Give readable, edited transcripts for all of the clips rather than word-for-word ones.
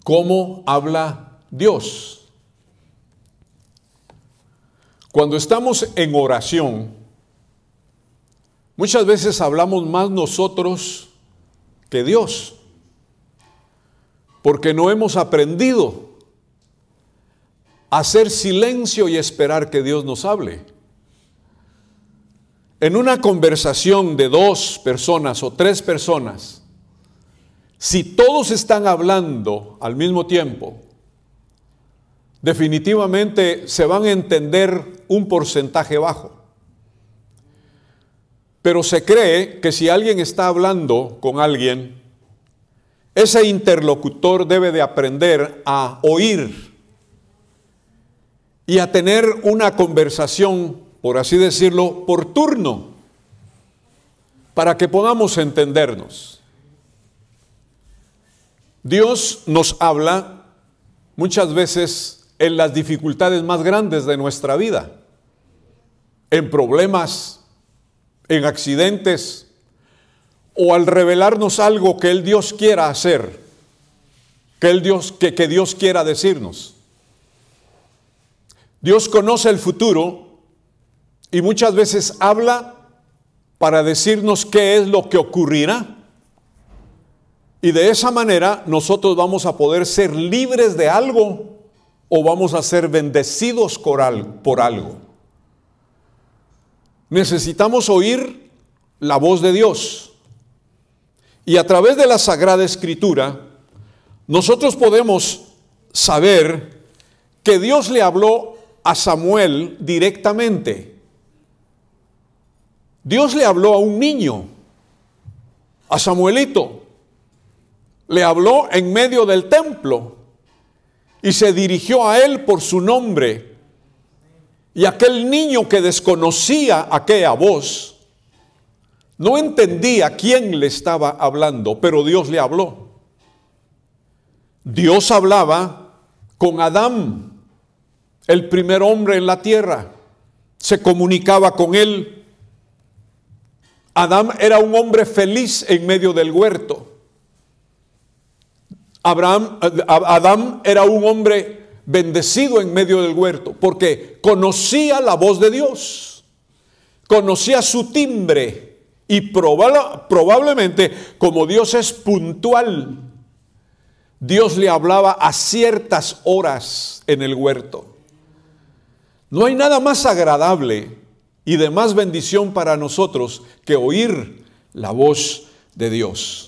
¿Cómo habla Dios? Cuando estamos en oración, muchas veces hablamos más nosotros que Dios, porque no hemos aprendido a hacer silencio y esperar que Dios nos hable. En una conversación de 2 personas o 3 personas, si todos están hablando al mismo tiempo, definitivamente se van a entender un porcentaje bajo. Pero se cree que si alguien está hablando con alguien, ese interlocutor debe de aprender a oír y a tener una conversación, por así decirlo, por turno, para que podamos entendernos. Dios nos habla muchas veces en las dificultades más grandes de nuestra vida, en problemas, en accidentes, o al revelarnos algo que el Dios quiera hacer, que Dios quiera decirnos. Dios conoce el futuro y muchas veces habla para decirnos qué es lo que ocurrirá. Y de esa manera nosotros vamos a poder ser libres de algo o vamos a ser bendecidos por algo. Necesitamos oír la voz de Dios. Y a través de la Sagrada Escritura, nosotros podemos saber que Dios le habló a Samuel directamente. Dios le habló a un niño, a Samuelito. Le habló en medio del templo y se dirigió a él por su nombre. Y aquel niño que desconocía aquella voz, no entendía quién le estaba hablando, pero Dios le habló. Dios hablaba con Adán, el primer hombre en la tierra. Se comunicaba con él. Adán era un hombre feliz en medio del huerto. Adán era un hombre bendecido en medio del huerto, porque conocía la voz de Dios, conocía su timbre, y probablemente, como Dios es puntual, Dios le hablaba a ciertas horas en el huerto. No hay nada más agradable y de más bendición para nosotros que oír la voz de Dios.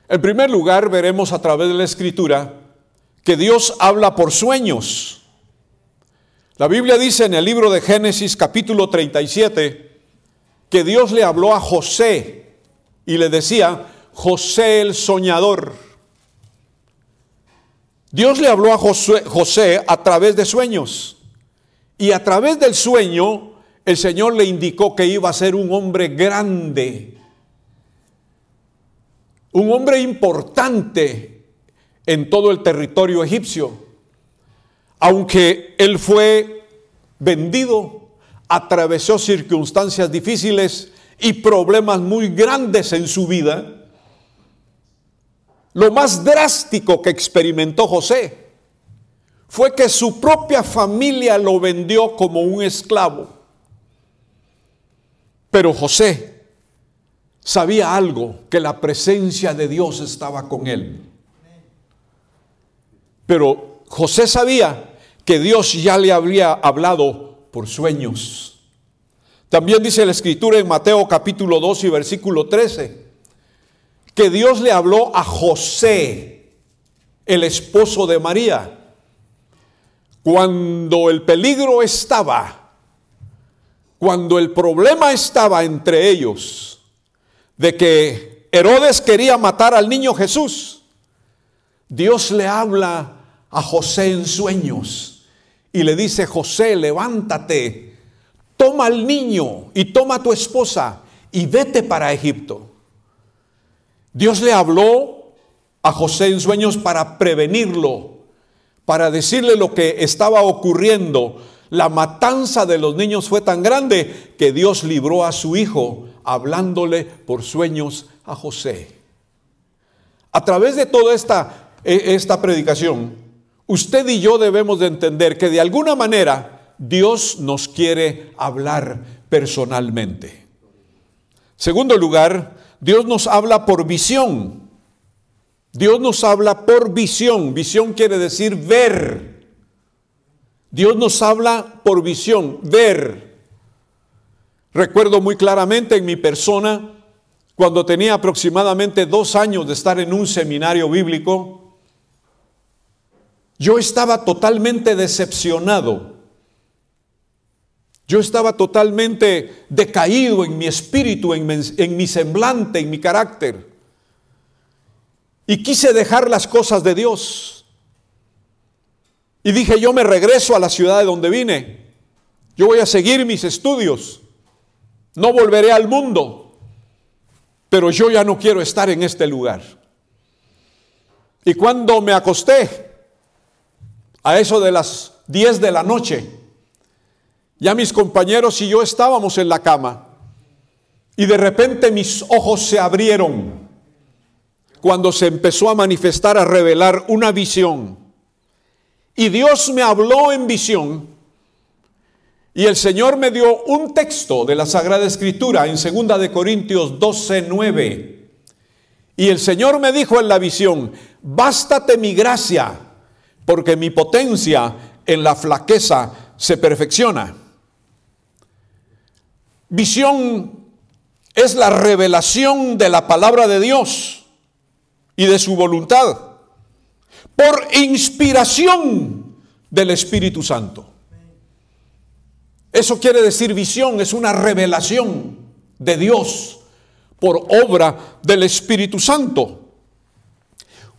En primer lugar, veremos a través de la Escritura que Dios habla por sueños. La Biblia dice en el libro de Génesis capítulo 37 que Dios le habló a José y le decía: José el soñador. Dios le habló a José a través de sueños, y a través del sueño el Señor le indicó que iba a ser un hombre grande, un hombre importante en todo el territorio egipcio. Aunque él fue vendido, atravesó circunstancias difíciles y problemas muy grandes en su vida. Lo más drástico que experimentó José fue que su propia familia lo vendió como un esclavo. Pero José sabía algo, que la presencia de Dios estaba con él. Pero José sabía que Dios ya le había hablado por sueños. También dice la Escritura en Mateo capítulo 2 y versículo 13, que Dios le habló a José, el esposo de María, cuando el peligro estaba, cuando el problema estaba entre ellos, de que Herodes quería matar al niño Jesús. Dios le habla a José en sueños y le dice: José, levántate, toma al niño y toma a tu esposa y vete para Egipto. Dios le habló a José en sueños para prevenirlo, para decirle lo que estaba ocurriendo. La matanza de los niños fue tan grande que Dios libró a su hijo, hablándole por sueños a José. A través de toda esta esta predicación, usted y yo debemos de entender que de alguna manera Dios nos quiere hablar personalmente. Segundo lugar, Dios nos habla por visión. Dios nos habla por visión. Visión quiere decir ver. Dios nos habla por visión, ver. Recuerdo muy claramente en mi persona, cuando tenía aproximadamente 2 años de estar en un seminario bíblico, yo estaba totalmente decepcionado. Yo estaba totalmente decaído en mi espíritu, en mi semblante, en mi carácter. Y quise dejar las cosas de Dios. Y dije, yo me regreso a la ciudad de donde vine. Yo voy a seguir mis estudios. No volveré al mundo. Pero yo ya no quiero estar en este lugar. Y cuando me acosté, a eso de las 10 de la noche, ya mis compañeros y yo estábamos en la cama. Y de repente mis ojos se abrieron cuando se empezó a manifestar, a revelar una visión. Y Dios me habló en visión. Y el Señor me dio un texto de la Sagrada Escritura en 2 de Corintios 12:9. Y el Señor me dijo en la visión: bástate mi gracia, porque mi potencia en la flaqueza se perfecciona. Visión es la revelación de la palabra de Dios y de su voluntad por inspiración del Espíritu Santo. Eso quiere decir visión, es una revelación de Dios por obra del Espíritu Santo.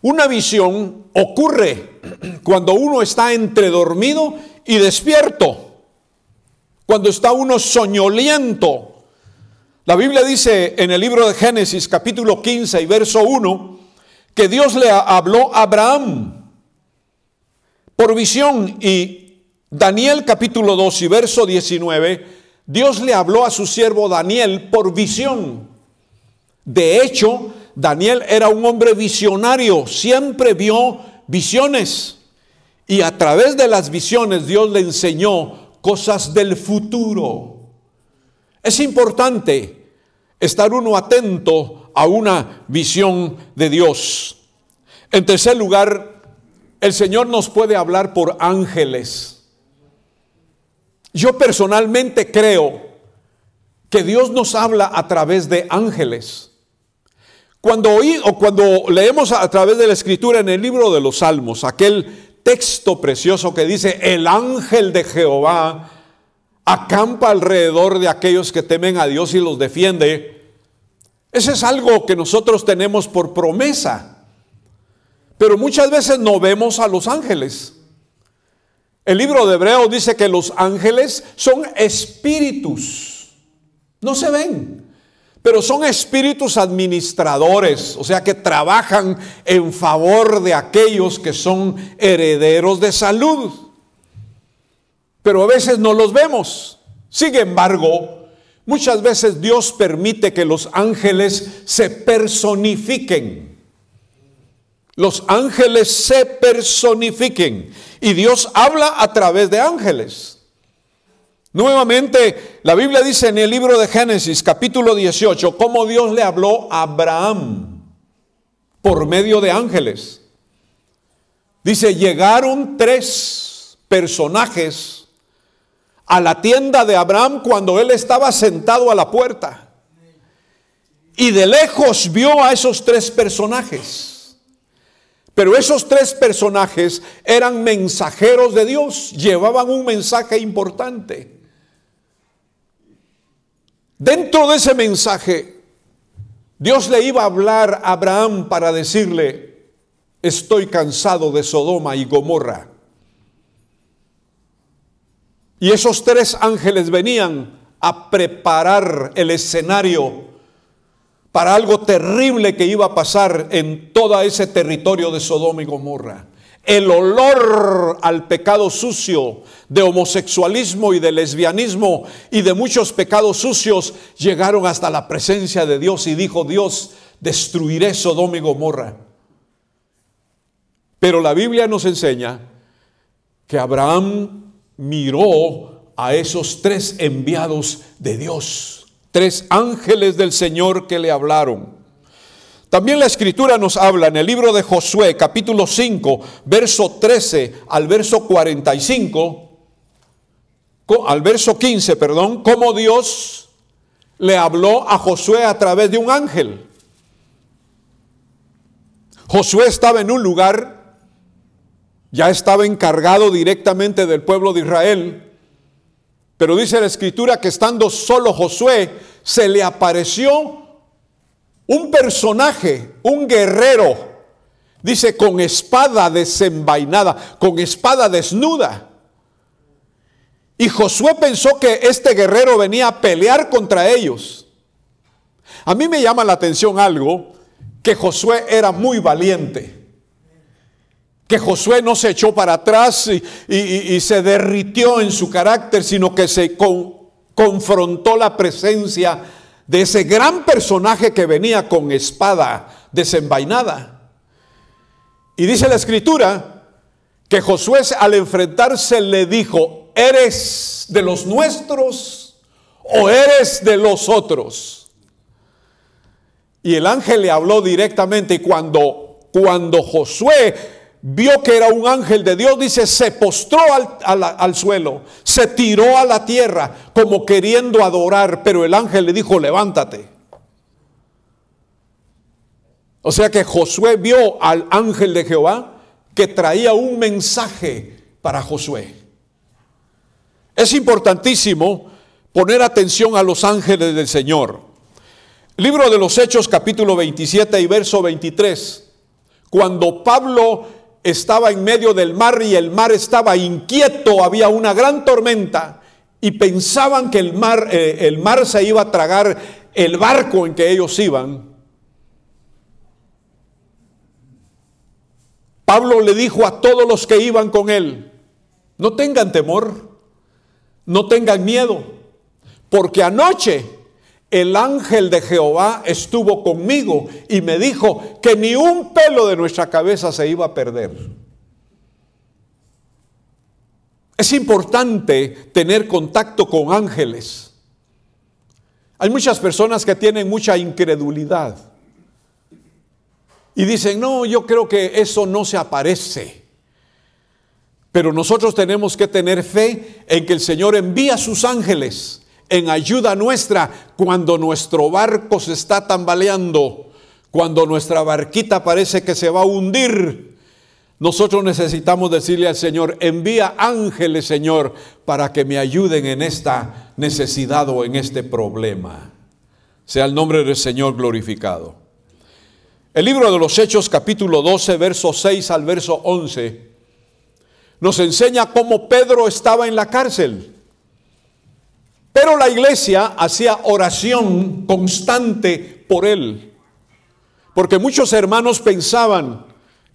Una visión ocurre cuando uno está entre dormido y despierto, cuando está uno soñoliento. La Biblia dice en el libro de Génesis capítulo 15 y verso 1 que Dios le habló a Abraham por visión, y Daniel capítulo 2 y verso 19, Dios le habló a su siervo Daniel por visión. De hecho, Daniel era un hombre visionario, siempre vio visiones. Y a través de las visiones Dios le enseñó cosas del futuro. Es importante estar uno atento a una visión de Dios. En tercer lugar, el Señor nos puede hablar por ángeles. Yo personalmente creo que Dios nos habla a través de ángeles. Cuando leemos a través de la Escritura en el libro de los Salmos, aquel texto precioso que dice: el ángel de Jehová acampa alrededor de aquellos que temen a Dios y los defiende. Ese es algo que nosotros tenemos por promesa. Pero muchas veces no vemos a los ángeles. El libro de Hebreos dice que los ángeles son espíritus. No se ven, pero son espíritus administradores, o sea que trabajan en favor de aquellos que son herederos de salud. Pero a veces no los vemos. Sin embargo, muchas veces Dios permite que los ángeles se personifiquen. Los ángeles se personifiquen y Dios habla a través de ángeles. Nuevamente, la Biblia dice en el libro de Génesis, capítulo 18, cómo Dios le habló a Abraham por medio de ángeles. Dice: llegaron 3 personajes a la tienda de Abraham cuando él estaba sentado a la puerta. Y de lejos vio a esos 3 personajes. Pero esos 3 personajes eran mensajeros de Dios, llevaban un mensaje importante. Dentro de ese mensaje, Dios le iba a hablar a Abraham para decirle: estoy cansado de Sodoma y Gomorra. Y esos 3 ángeles venían a preparar el escenario para algo terrible que iba a pasar en todo ese territorio de Sodoma y Gomorra. El olor al pecado sucio de homosexualismo y de lesbianismo y de muchos pecados sucios llegaron hasta la presencia de Dios, y dijo Dios: destruiré Sodoma y Gomorra. Pero la Biblia nos enseña que Abraham miró a esos 3 enviados de Dios, 3 ángeles del Señor que le hablaron. También la Escritura nos habla en el libro de Josué, capítulo 5, verso 13 al verso 45, al verso 15, perdón, cómo Dios le habló a Josué a través de un ángel. Josué estaba en un lugar, ya estaba encargado directamente del pueblo de Israel, pero dice la Escritura que estando solo Josué, se le apareció un personaje, un guerrero, dice con espada desenvainada, con espada desnuda. Y Josué pensó que este guerrero venía a pelear contra ellos. A mí me llama la atención algo, que Josué era muy valiente. Que Josué no se echó para atrás y se derritió en su carácter, sino que se confrontó la presencia de ese gran personaje que venía con espada desenvainada. Y dice la Escritura que Josué al enfrentarse le dijo: ¿eres de los nuestros o eres de los otros? Y el ángel le habló directamente, y cuando Josué vio que era un ángel de Dios, dice, se postró al suelo, se tiró a la tierra como queriendo adorar, pero el ángel le dijo: levántate. O sea que Josué vio al ángel de Jehová que traía un mensaje para Josué. Es importantísimo poner atención a los ángeles del Señor. Libro de los Hechos, capítulo 27 y verso 23. Cuando Pablo estaba en medio del mar y el mar estaba inquieto, había una gran tormenta y pensaban que el mar se iba a tragar el barco en que ellos iban. Pablo le dijo a todos los que iban con él: no tengan temor, no tengan miedo, porque anoche el ángel de Jehová estuvo conmigo y me dijo que ni un pelo de nuestra cabeza se iba a perder. Es importante tener contacto con ángeles. Hay muchas personas que tienen mucha incredulidad y dicen: no, yo creo que eso no se aparece. Pero nosotros tenemos que tener fe en que el Señor envía sus ángeles en ayuda nuestra cuando nuestro barco se está tambaleando, cuando nuestra barquita parece que se va a hundir. Nosotros necesitamos decirle al Señor: envía ángeles, Señor, para que me ayuden en esta necesidad o en este problema. Sea el nombre del Señor glorificado. El libro de los Hechos, capítulo 12, verso 6 al verso 11, nos enseña cómo Pedro estaba en la cárcel. Pero la iglesia hacía oración constante por él, porque muchos hermanos pensaban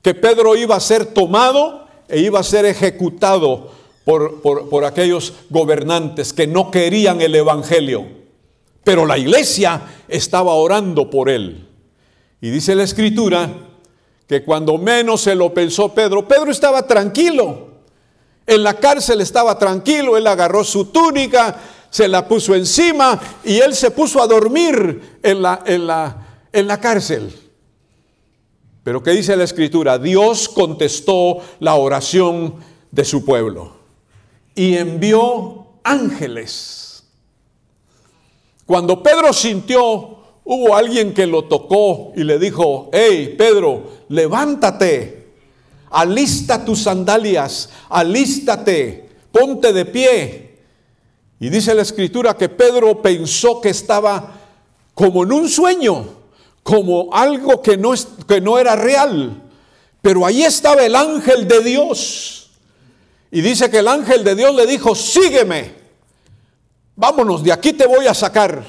que Pedro iba a ser tomado e iba a ser ejecutado por aquellos gobernantes que no querían el evangelio. Pero la iglesia estaba orando por él. Y dice la Escritura que cuando menos se lo pensó Pedro estaba tranquilo. En la cárcel estaba tranquilo, él agarró su túnica, se la puso encima y él se puso a dormir en la cárcel. Pero ¿qué dice la Escritura? Dios contestó la oración de su pueblo y envió ángeles. Cuando Pedro sintió, hubo alguien que lo tocó y le dijo: hey Pedro, levántate, alista tus sandalias, alístate, ponte de pie. Y dice la Escritura que Pedro pensó que estaba como en un sueño, como algo que no era real. Pero ahí estaba el ángel de Dios. Y dice que el ángel de Dios le dijo: sígueme, vámonos, de aquí te voy a sacar.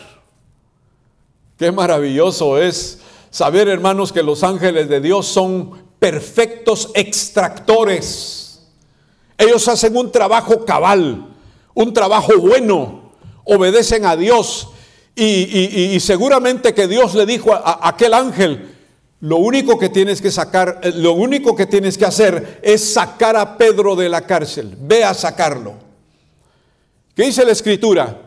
Qué maravilloso es saber, hermanos, que los ángeles de Dios son perfectos extractores. Ellos hacen un trabajo cabal, un trabajo bueno, obedecen a Dios y seguramente que Dios le dijo a aquel ángel: lo único que tienes que hacer es sacar a Pedro de la cárcel. Ve a sacarlo. ¿Qué dice la Escritura?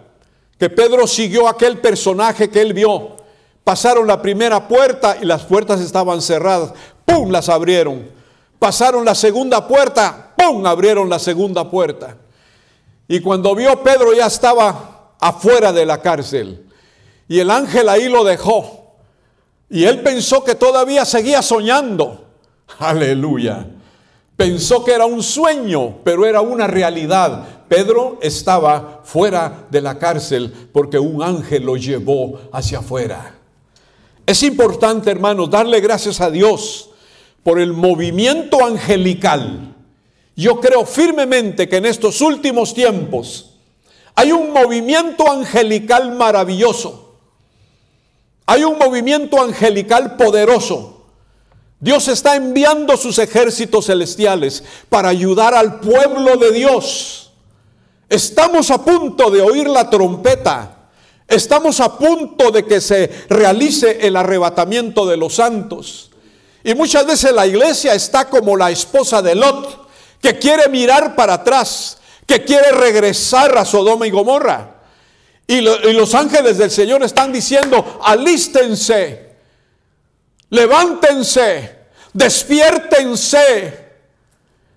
Que Pedro siguió a aquel personaje que él vio. Pasaron la primera puerta y las puertas estaban cerradas. ¡Pum! Las abrieron. Pasaron la segunda puerta. ¡Pum! Abrieron la segunda puerta. Y cuando vio Pedro ya estaba afuera de la cárcel. Y el ángel ahí lo dejó. Y él pensó que todavía seguía soñando. Aleluya. Pensó que era un sueño, pero era una realidad. Pedro estaba fuera de la cárcel porque un ángel lo llevó hacia afuera. Es importante, hermanos, darle gracias a Dios por el movimiento angelical. Yo creo firmemente que en estos últimos tiempos hay un movimiento angelical maravilloso. Hay un movimiento angelical poderoso. Dios está enviando sus ejércitos celestiales para ayudar al pueblo de Dios. Estamos a punto de oír la trompeta. Estamos a punto de que se realice el arrebatamiento de los santos. Y muchas veces la iglesia está como la esposa de Lot, que quiere mirar para atrás, que quiere regresar a Sodoma y Gomorra. Y los ángeles del Señor están diciendo: alístense, levántense, despiértense.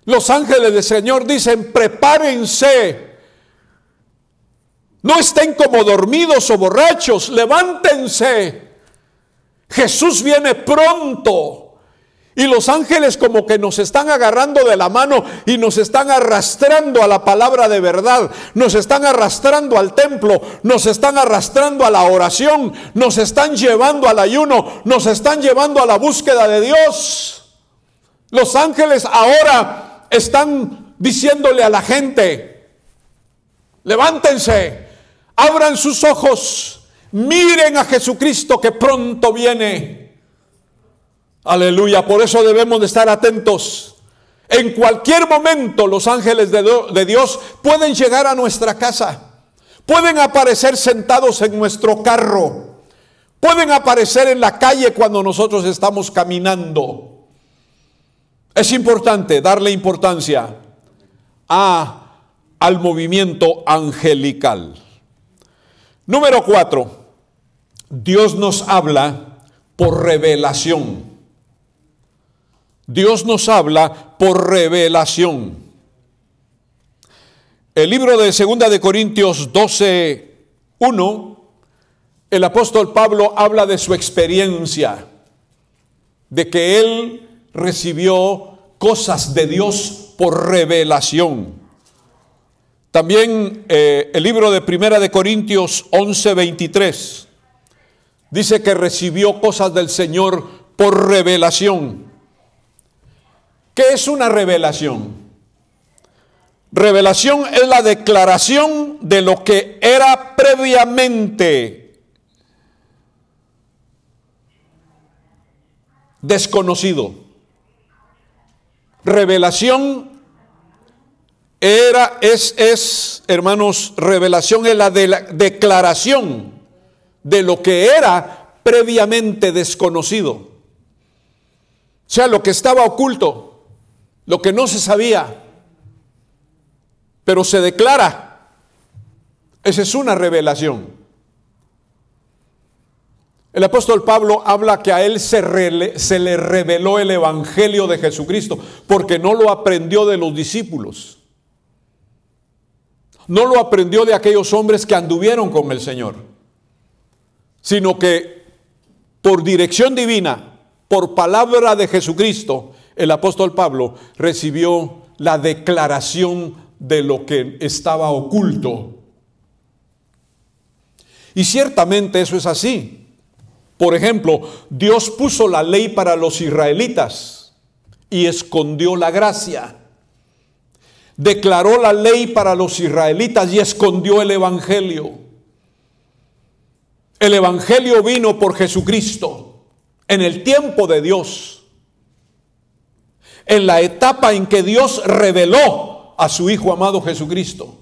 Los ángeles del Señor dicen: prepárense, no estén como dormidos o borrachos, levántense. Jesús viene pronto. Y los ángeles como que nos están agarrando de la mano y nos están arrastrando a la palabra de verdad. Nos están arrastrando al templo, nos están arrastrando a la oración, nos están llevando al ayuno, nos están llevando a la búsqueda de Dios. Los ángeles ahora están diciéndole a la gente: levántense, abran sus ojos, miren a Jesucristo que pronto viene. Aleluya, por eso debemos de estar atentos. En cualquier momento los ángeles de Dios pueden llegar a nuestra casa, pueden aparecer sentados en nuestro carro, pueden aparecer en la calle cuando nosotros estamos caminando. Es importante darle importancia al movimiento angelical. Número 4, Dios nos habla por revelación. Dios nos habla por revelación. El libro de 2 de Corintios 12:1, el apóstol Pablo habla de su experiencia, de que él recibió cosas de Dios por revelación. También el libro de 1 de Corintios 11:23 dice que recibió cosas del Señor por revelación. ¿Qué es una revelación? Revelación es la declaración de lo que era previamente desconocido. Revelación hermanos, revelación es la declaración de lo que era previamente desconocido. O sea, lo que estaba oculto, lo que no se sabía, pero se declara. Esa es una revelación. El apóstol Pablo habla que a él se le reveló el evangelio de Jesucristo, porque no lo aprendió de los discípulos. No lo aprendió de aquellos hombres que anduvieron con el Señor, sino que por dirección divina, por palabra de Jesucristo, el apóstol Pablo recibió la declaración de lo que estaba oculto. Y ciertamente eso es así. Por ejemplo, Dios puso la ley para los israelitas y escondió la gracia. Declaró la ley para los israelitas y escondió el evangelio. El evangelio vino por Jesucristo en el tiempo de Dios, en la etapa en que Dios reveló a su Hijo amado Jesucristo,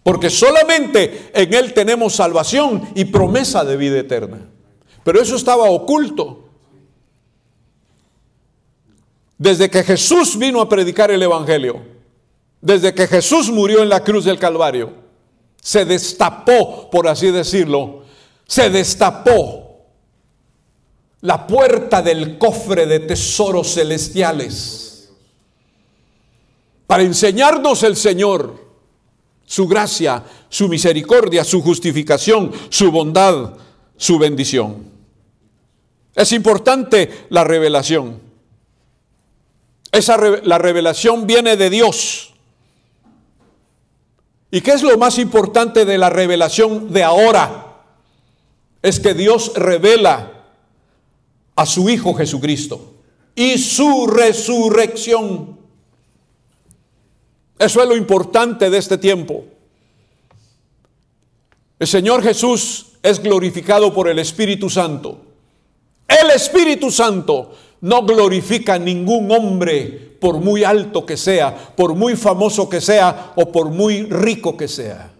porque solamente en Él tenemos salvación y promesa de vida eterna. Pero eso estaba oculto. Desde que Jesús vino a predicar el Evangelio, desde que Jesús murió en la cruz del Calvario, se destapó, por así decirlo, se destapó la puerta del cofre de tesoros celestiales para enseñarnos el Señor su gracia, su misericordia, su justificación, su bondad, su bendición. Es importante la revelación. La revelación viene de Dios. ¿Y qué es lo más importante de la revelación de ahora? Es que Dios revela a su Hijo Jesucristo y su resurrección. Eso es lo importante de este tiempo. El Señor Jesús es glorificado por el Espíritu Santo. El Espíritu Santo no glorifica a ningún hombre, por muy alto que sea, por muy famoso que sea o por muy rico que sea.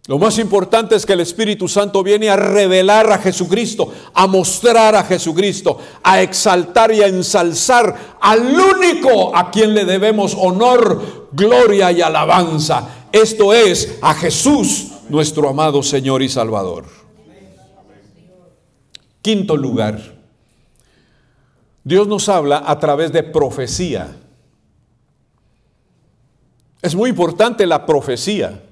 Lo más importante es que el Espíritu Santo viene a revelar a Jesucristo, a mostrar a Jesucristo, a exaltar y a ensalzar al único a quien le debemos honor, gloria y alabanza. Esto es a Jesús, nuestro amado Señor y Salvador. Quinto lugar, Dios nos habla a través de profecía. Es muy importante la profecía.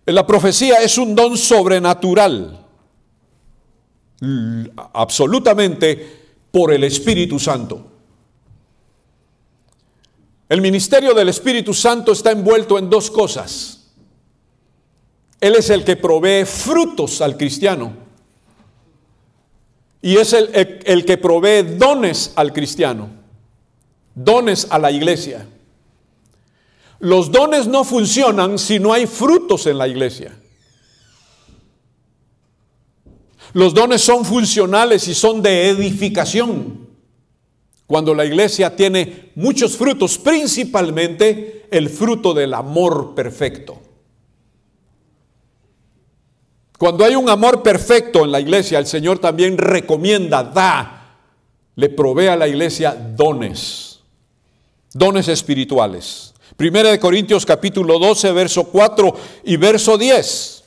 La profecía es un don sobrenatural, absolutamente por el Espíritu Santo. El ministerio del Espíritu Santo está envuelto en dos cosas. Él es el que provee frutos al cristiano y es el que provee dones al cristiano, dones a la iglesia. Los dones no funcionan si no hay frutos en la iglesia. Los dones son funcionales y son de edificación cuando la iglesia tiene muchos frutos, principalmente el fruto del amor perfecto. Cuando hay un amor perfecto en la iglesia, el Señor también recomienda, le provee a la iglesia dones espirituales. Primera de Corintios capítulo 12, verso 4 y verso 10.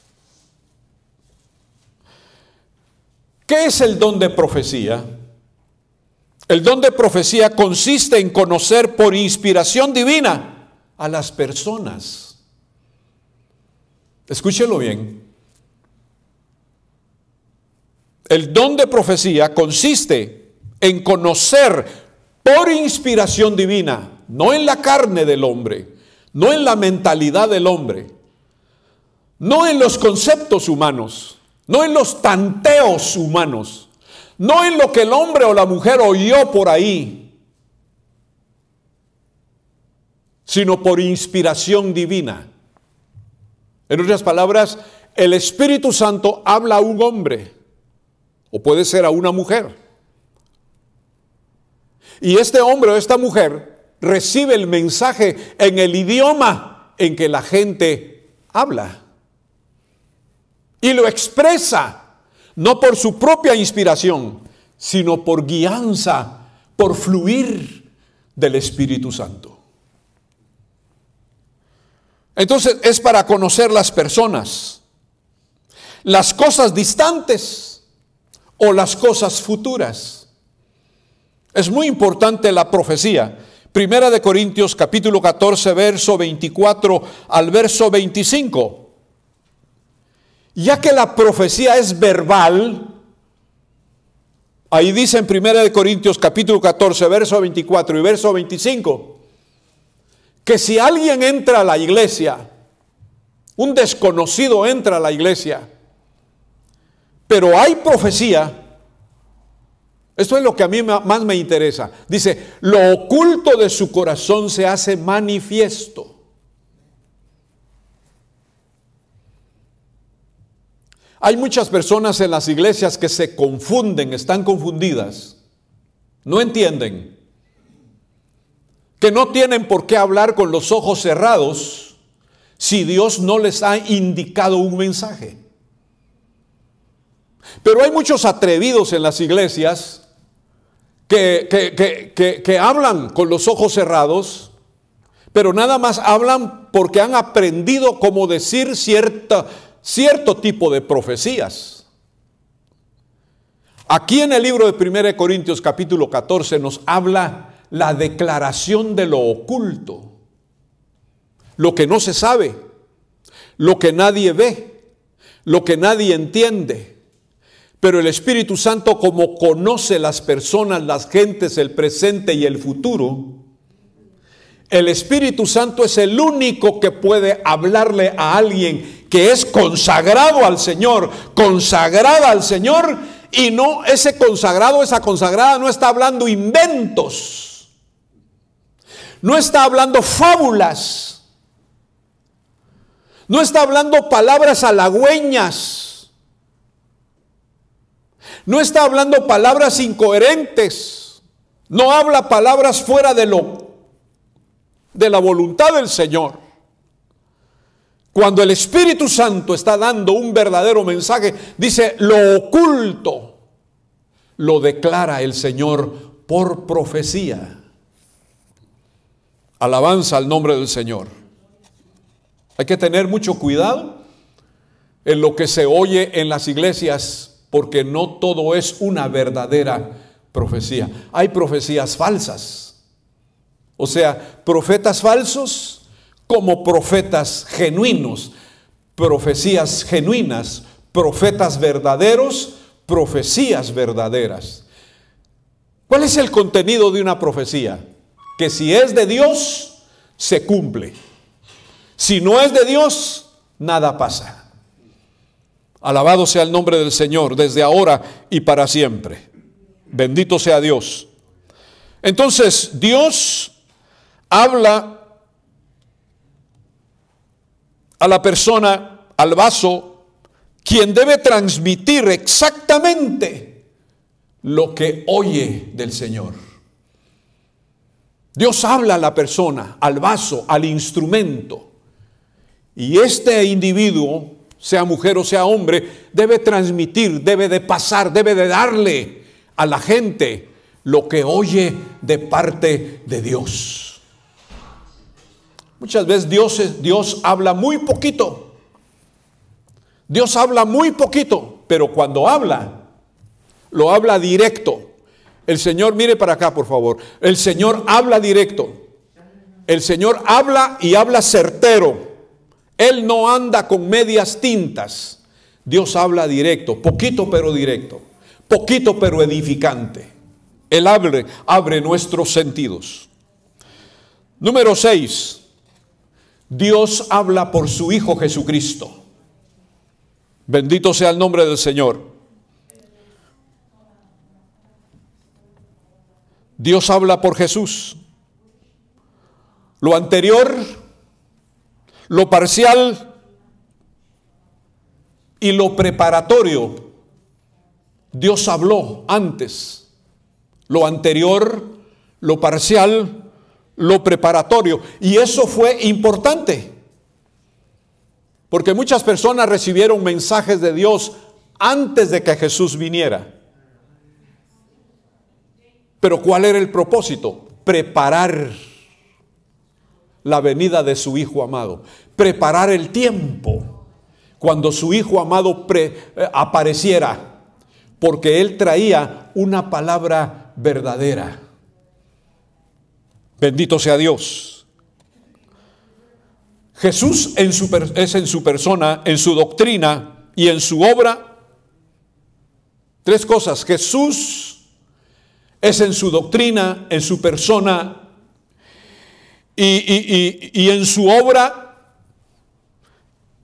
¿Qué es el don de profecía? El don de profecía consiste en conocer por inspiración divina a las personas. Escúchelo bien. El don de profecía consiste en conocer por inspiración divina, no en la carne del hombre, no en la mentalidad del hombre, no en los conceptos humanos, no en los tanteos humanos, no en lo que el hombre o la mujer oyó por ahí, sino por inspiración divina. En otras palabras, el Espíritu Santo habla a un hombre, o puede ser a una mujer. Y este hombre o esta mujer recibe el mensaje en el idioma en que la gente habla. Y lo expresa, no por su propia inspiración, sino por guianza, por fluir del Espíritu Santo. Entonces es para conocer las personas, las cosas distantes o las cosas futuras. Es muy importante la profecía. Primera de Corintios capítulo 14, verso 24 al verso 25. Ya que la profecía es verbal, ahí dice en Primera de Corintios capítulo 14, verso 24 y verso 25, que si alguien entra a la iglesia, un desconocido entra a la iglesia, pero hay profecía. Esto es lo que a mí más me interesa. Dice, lo oculto de su corazón se hace manifiesto. Hay muchas personas en las iglesias que se confunden, están confundidas, no entienden, que no tienen por qué hablar con los ojos cerrados si Dios no les ha indicado un mensaje. Pero hay muchos atrevidos en las iglesias que hablan con los ojos cerrados, pero nada más hablan porque han aprendido cómo decir cierto tipo de profecías. Aquí en el libro de 1 Corintios capítulo 14 nos habla la declaración de lo oculto, lo que no se sabe, lo que nadie ve, lo que nadie entiende. Pero el Espíritu Santo, como conoce las personas, las gentes, el presente y el futuro, el Espíritu Santo es el único que puede hablarle a alguien que es consagrado al Señor, consagrada al Señor, y no ese consagrado, esa consagrada no está hablando inventos, no está hablando fábulas, no está hablando palabras halagüeñas, no está hablando palabras incoherentes, no habla palabras fuera de la voluntad del Señor. Cuando el Espíritu Santo está dando un verdadero mensaje, dice, lo oculto lo declara el Señor por profecía. Alabanza al nombre del Señor. Hay que tener mucho cuidado en lo que se oye en las iglesias, porque no todo es una verdadera profecía. Hay profecías falsas. O sea, profetas falsos como profetas genuinos, profecías genuinas, profetas verdaderos, profecías verdaderas. ¿Cuál es el contenido de una profecía? Que si es de Dios, se cumple. Si no es de Dios, nada pasa. Alabado sea el nombre del Señor, desde ahora y para siempre. Bendito sea Dios. Entonces, Dios habla a la persona, al vaso, quien debe transmitir exactamente lo que oye del Señor. Dios habla a la persona, al vaso, al instrumento. Y este individuo, sea mujer o sea hombre, debe transmitir, debe de pasar, debe de darle a la gente lo que oye de parte de Dios. Muchas veces Dios habla muy poquito. Dios habla muy poquito, pero cuando habla, lo habla directo. El Señor, mire para acá por favor, el Señor habla directo. El Señor habla y habla certero. Él no anda con medias tintas. Dios habla directo, poquito pero directo, poquito pero edificante. Él abre nuestros sentidos. Número 6. Dios habla por su Hijo Jesucristo. Bendito sea el nombre del Señor. Dios habla por Jesús. Lo anterior, lo parcial y lo preparatorio, Dios habló antes. Lo anterior, lo parcial, lo preparatorio. Y eso fue importante, porque muchas personas recibieron mensajes de Dios antes de que Jesús viniera. Pero ¿cuál era el propósito? Preparar la venida de su Hijo amado, preparar el tiempo cuando su Hijo amado apareciera, porque Él traía una palabra verdadera. Bendito sea Dios. Jesús es en su persona, en su doctrina y en su obra. Tres cosas. Jesús es en su doctrina, en su persona y en su obra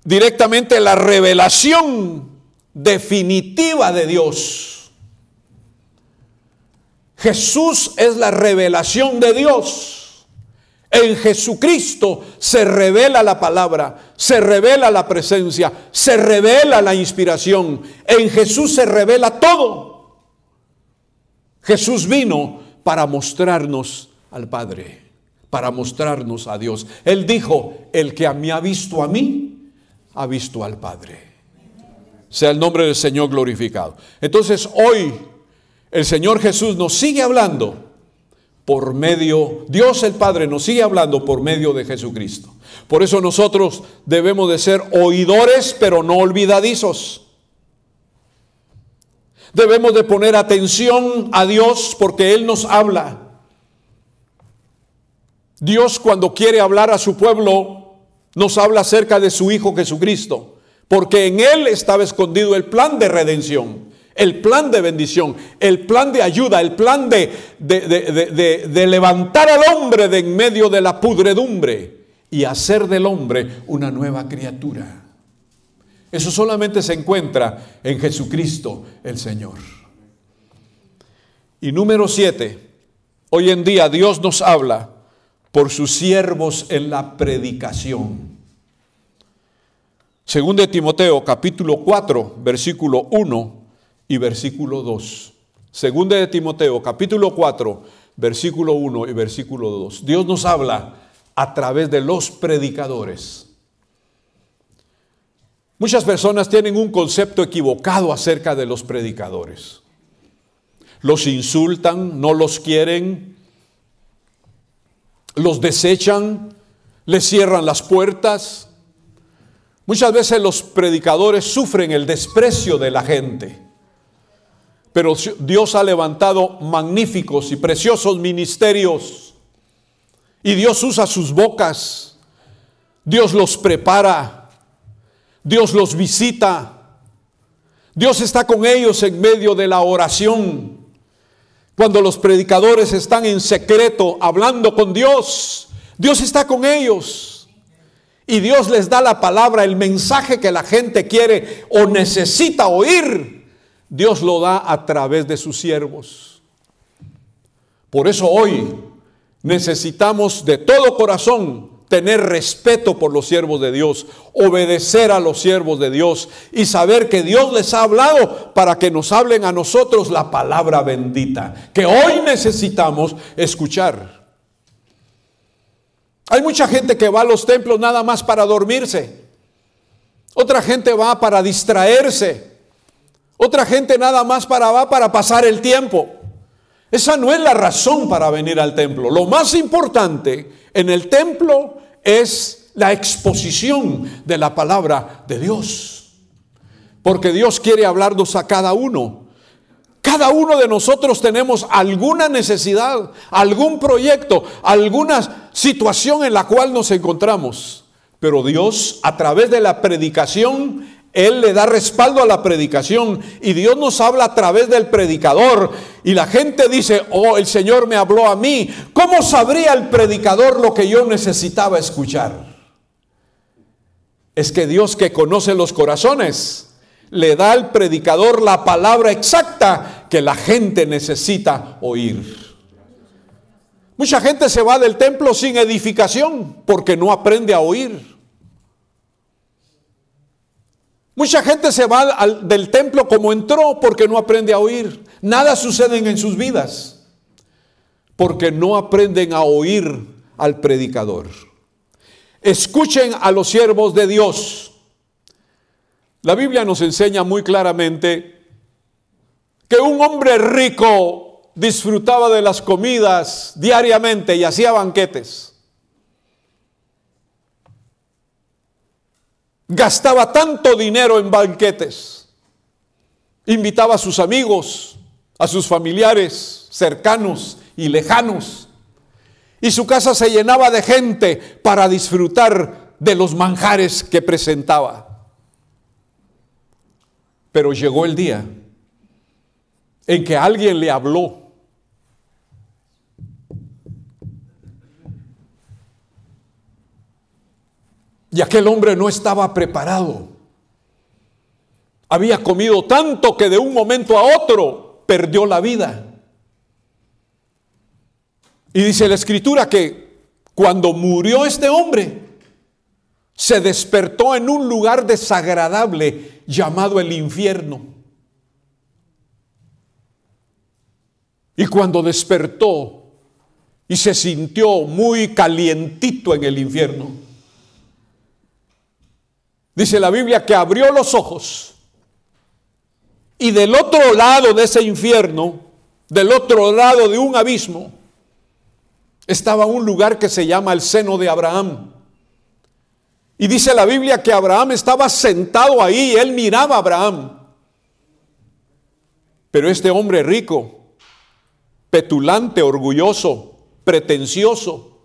directamente la revelación definitiva de Dios. Jesús es la revelación de Dios. En Jesucristo se revela la palabra, se revela la presencia, se revela la inspiración. En Jesús se revela todo. Jesús vino para mostrarnos al Padre, para mostrarnos a Dios. Él dijo, el que me ha visto a mí, ha visto al Padre. Sea el nombre del Señor glorificado. Entonces hoy el Señor Jesús nos sigue hablando por medio, Dios el Padre nos sigue hablando por medio de Jesucristo. Por eso nosotros debemos de ser oidores, pero no olvidadizos. Debemos de poner atención a Dios porque Él nos habla. Dios, cuando quiere hablar a su pueblo, nos habla acerca de su Hijo Jesucristo, porque en Él estaba escondido el plan de redención, el plan de bendición, el plan de ayuda, el plan de levantar al hombre de en medio de la pudredumbre y hacer del hombre una nueva criatura. Eso solamente se encuentra en Jesucristo el Señor. Y número 7, hoy en día Dios nos habla por sus siervos en la predicación. Según de Timoteo, capítulo 4, versículo 1 y versículo 2. Según de Timoteo, capítulo 4, versículo 1 y versículo 2. Dios nos habla a través de los predicadores. Muchas personas tienen un concepto equivocado acerca de los predicadores. Los insultan, no los quieren, los desechan, les cierran las puertas. Muchas veces los predicadores sufren el desprecio de la gente. Pero Dios ha levantado magníficos y preciosos ministerios. Y Dios usa sus bocas. Dios los prepara. Dios los visita. Dios está con ellos en medio de la oración. Cuando los predicadores están en secreto hablando con Dios, Dios está con ellos. Y Dios les da la palabra, el mensaje que la gente quiere o necesita oír. Dios lo da a través de sus siervos. Por eso hoy necesitamos de todo corazón tener respeto por los siervos de Dios, obedecer a los siervos de Dios y saber que Dios les ha hablado para que nos hablen a nosotros la palabra bendita, que hoy necesitamos escuchar. Hay mucha gente que va a los templos nada más para dormirse. Otra gente va para distraerse. Otra gente nada más va para pasar el tiempo. Esa no es la razón para venir al templo. Lo más importante en el templo es la exposición de la palabra de Dios. Porque Dios quiere hablarnos a cada uno. Cada uno de nosotros tenemos alguna necesidad, algún proyecto, alguna situación en la cual nos encontramos. Pero Dios, a través de la predicación, Él le da respaldo a la predicación y Dios nos habla a través del predicador y la gente dice, oh, el Señor me habló a mí. ¿Cómo sabría el predicador lo que yo necesitaba escuchar? Es que Dios, que conoce los corazones, le da al predicador la palabra exacta que la gente necesita oír. Mucha gente se va del templo sin edificación porque no aprende a oír. Mucha gente se va del templo como entró porque no aprende a oír. Nada sucede en sus vidas porque no aprenden a oír al predicador. Escuchen a los siervos de Dios. La Biblia nos enseña muy claramente que un hombre rico disfrutaba de las comidas diariamente y hacía banquetes. Gastaba tanto dinero en banquetes. Invitaba a sus amigos, a sus familiares cercanos y lejanos. Y su casa se llenaba de gente para disfrutar de los manjares que presentaba. Pero llegó el día en que alguien le habló. Y aquel hombre no estaba preparado. Había comido tanto que de un momento a otro perdió la vida. Y dice la Escritura que cuando murió este hombre, se despertó en un lugar desagradable llamado el infierno. Y cuando despertó y se sintió muy calientito en el infierno, dice la Biblia que abrió los ojos Y del otro lado de ese infierno, del otro lado de un abismo, estaba un lugar que se llama el seno de Abraham. Y dice la Biblia que Abraham estaba sentado ahí y él miraba a Abraham. Pero este hombre rico, petulante, orgulloso, pretencioso,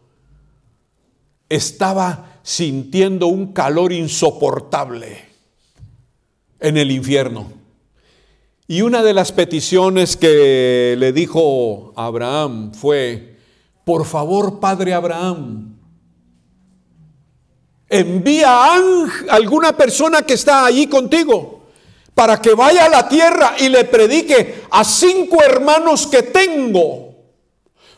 estaba sintiendo un calor insoportable en el infierno. Y una de las peticiones que le dijo a Abraham fue: por favor, padre Abraham, envía a alguna persona que está allí contigo para que vaya a la tierra y le predique a 5 hermanos que tengo,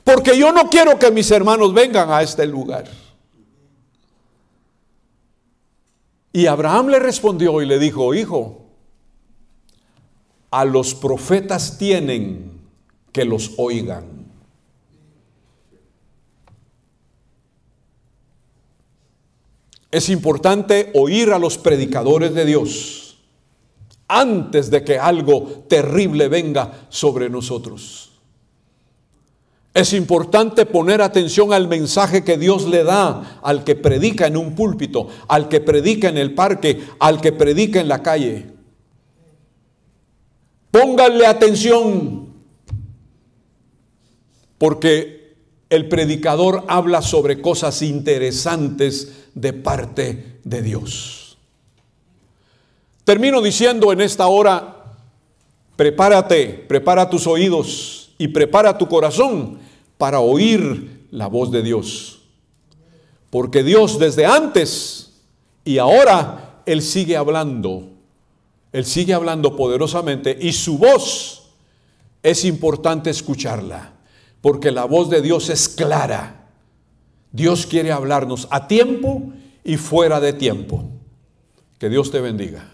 porque yo no quiero que mis hermanos vengan a este lugar. Y Abraham le respondió y le dijo: hijo, a los profetas tienen que los oigan. Es importante oír a los predicadores de Dios antes de que algo terrible venga sobre nosotros. Es importante poner atención al mensaje que Dios le da al que predica en un púlpito, al que predica en el parque, al que predica en la calle. Pónganle atención, porque el predicador habla sobre cosas interesantes de parte de Dios. Termino diciendo en esta hora: prepárate, prepara tus oídos y prepara tu corazón para oír la voz de Dios. Porque Dios desde antes y ahora, Él sigue hablando. Él sigue hablando poderosamente y su voz es importante escucharla, porque la voz de Dios es clara. Dios quiere hablarnos a tiempo y fuera de tiempo. Que Dios te bendiga.